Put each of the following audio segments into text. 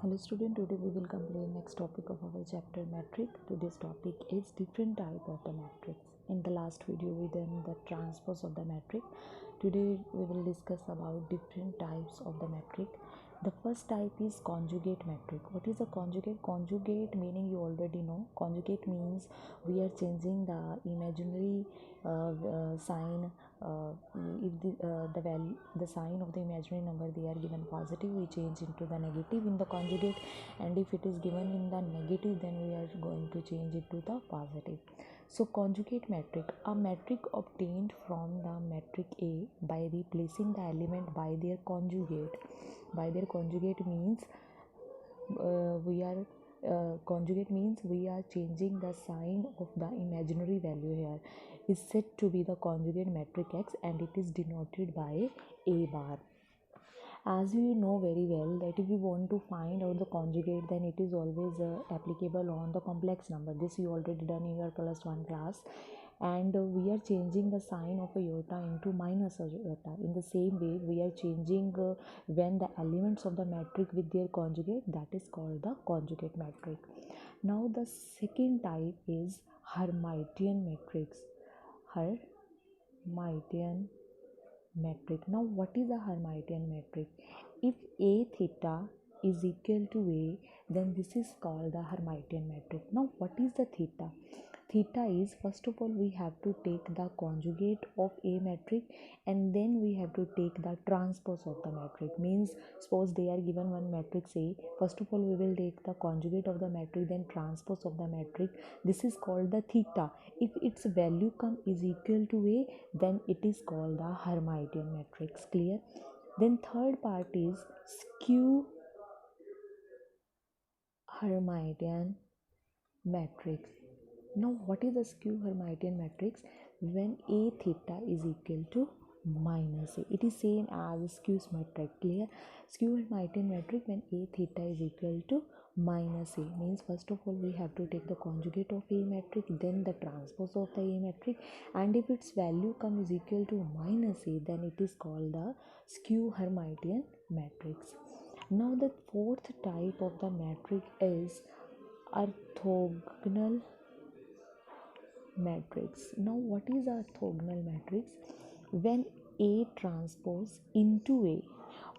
Hello student, today we will complete next topic of our chapter metric. Today's topic is different type of the matrix. In the last video we done the transpose of the metric. Today we will discuss about different types of the metric. The first type is conjugate metric. What is a conjugate? Conjugate meaning you already know. Conjugate means we are changing the imaginary sign. If the value, the sign of the imaginary number they are given positive, we change into the negative in the conjugate, and if it is given in the negative, then we are going to change it to the positive. So conjugate metric, a metric obtained from the metric A by replacing the element by their conjugate. By their conjugate means conjugate means we are changing the sign of the imaginary value here is said to be the conjugate metric X, and it is denoted by A bar. As you know very well that if we want to find out the conjugate, then it is always applicable on the complex number. This you already done in your +1 class, and we are changing the sign of a iota into minus iota. In the same way we are changing when the elements of the metric with their conjugate, that is called the conjugate metric. Now the second type is Hermitian matrix. Hermitian metric. Now what is a Hermitian metric? If A theta is equal to A, then this is called the Hermitian metric. Now what is the theta? Theta is, first of all we have to take the conjugate of A metric, and then we have to take the transpose of the metric. Means suppose they are given one matrix A, first of all we will take the conjugate of the metric, then transpose of the metric. This is called the theta. If its value come is equal to A, then it is called the Hermitian matrix. Clear? Then third part is skew Hermitian matrix. Now what is a skew Hermitian matrix? When A theta is equal to minus A, it is same as skew metric. Clear? Skew Hermitian metric when A theta is equal to minus A means first of all we have to take the conjugate of A metric, then the transpose of the A metric, and if its value come is equal to minus A, then it is called the skew Hermitian matrix. Now the fourth type of the metric is orthogonal matrix. Now what is orthogonal matrix? When A transpose into A,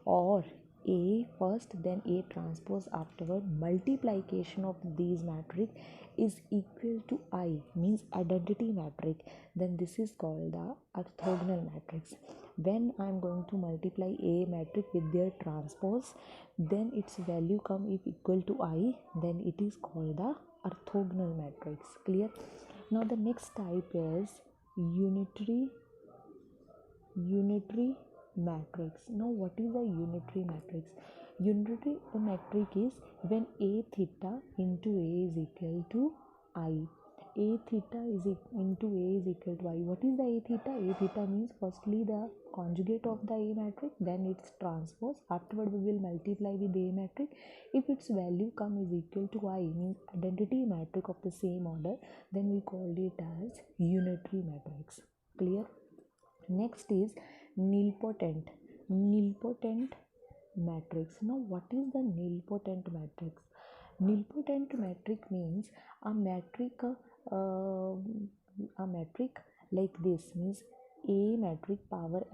or A first then A transpose afterward, multiplication of these matrix is equal to I, means identity matrix, then this is called the orthogonal matrix. When I am going to multiply A matrix with their transpose, then its value come if equal to I, then it is called the orthogonal matrix. Clear? Now the next type is unitary matrix. Now what is a unitary matrix? Unitary metric is when A theta into A is equal to I. A theta is into A is equal to I. What is the A theta? A theta means firstly the conjugate of the A matrix, then its transpose, afterward we will multiply with A matrix. If its value come is equal to I, means identity matrix of the same order, then we called it as unitary matrix. Clear? Next is nilpotent matrix. Now what is the nilpotent matrix? Nilpotent matrix means a matrix like this, means A matrix power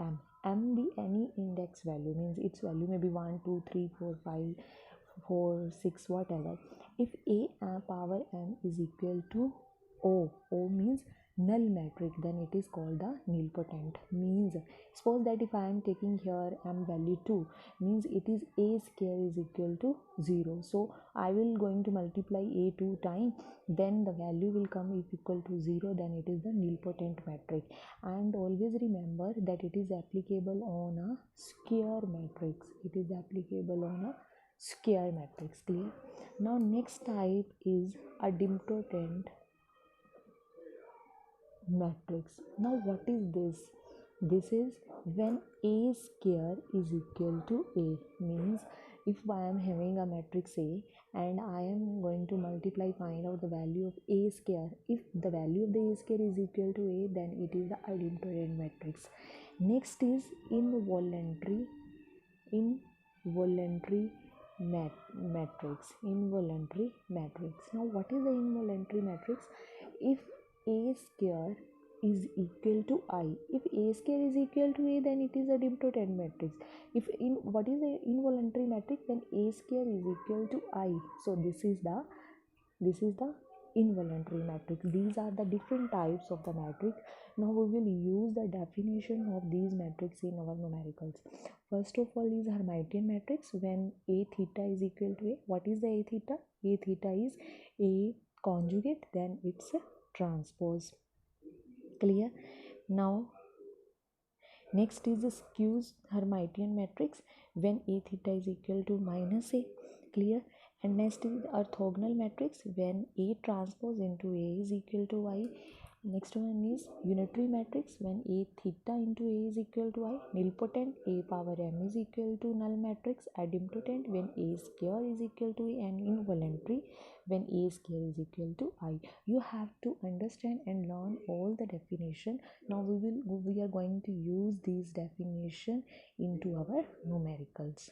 m be any index value, means its value may be 1 2 3 4 5 4 6 whatever. If A power m is equal to O means null matrix, then it is called the nilpotent. Means suppose that if I am taking here m value 2, means it is A square is equal to 0, so I will going to multiply A 2 times, then the value will come if equal to 0, then it is the nilpotent matrix. And always remember that it is applicable on a square matrix. It is applicable on a square matrix. Clear? Now next type is idempotent matrix. Now what is this? This is when A square is equal to A, means if I am having a matrix A and I am going to multiply, find out the value of A square. If the value of the A square is equal to A, then it is the idempotent matrix. Next is involuntary matrix, involuntary matrix. Now what is the involuntary matrix? If a square is equal to I, if a square is equal to a, then it is a dimptotent matrix. If in what is the involuntary matrix, then a square is equal to I. So this is the involuntary matrix. These are the different types of the matrix. Now we will use the definition of these matrix in our numericals. First of all is Hermitian matrix, when a theta is equal to a. What is the a theta? A theta is a conjugate, then it's a transpose. Clear? Now next is the skews Hermitian matrix, when a theta is equal to minus a. Clear? And next is orthogonal matrix, when a transpose into a is equal to I. Next one is unitary matrix, when a theta into a is equal to I. Nilpotent, a power m is equal to null matrix. Idempotent, when a square is equal to a. And involuntary, when a square is equal to I. You have to understand and learn all the definition. Now we are going to use these definition into our numericals.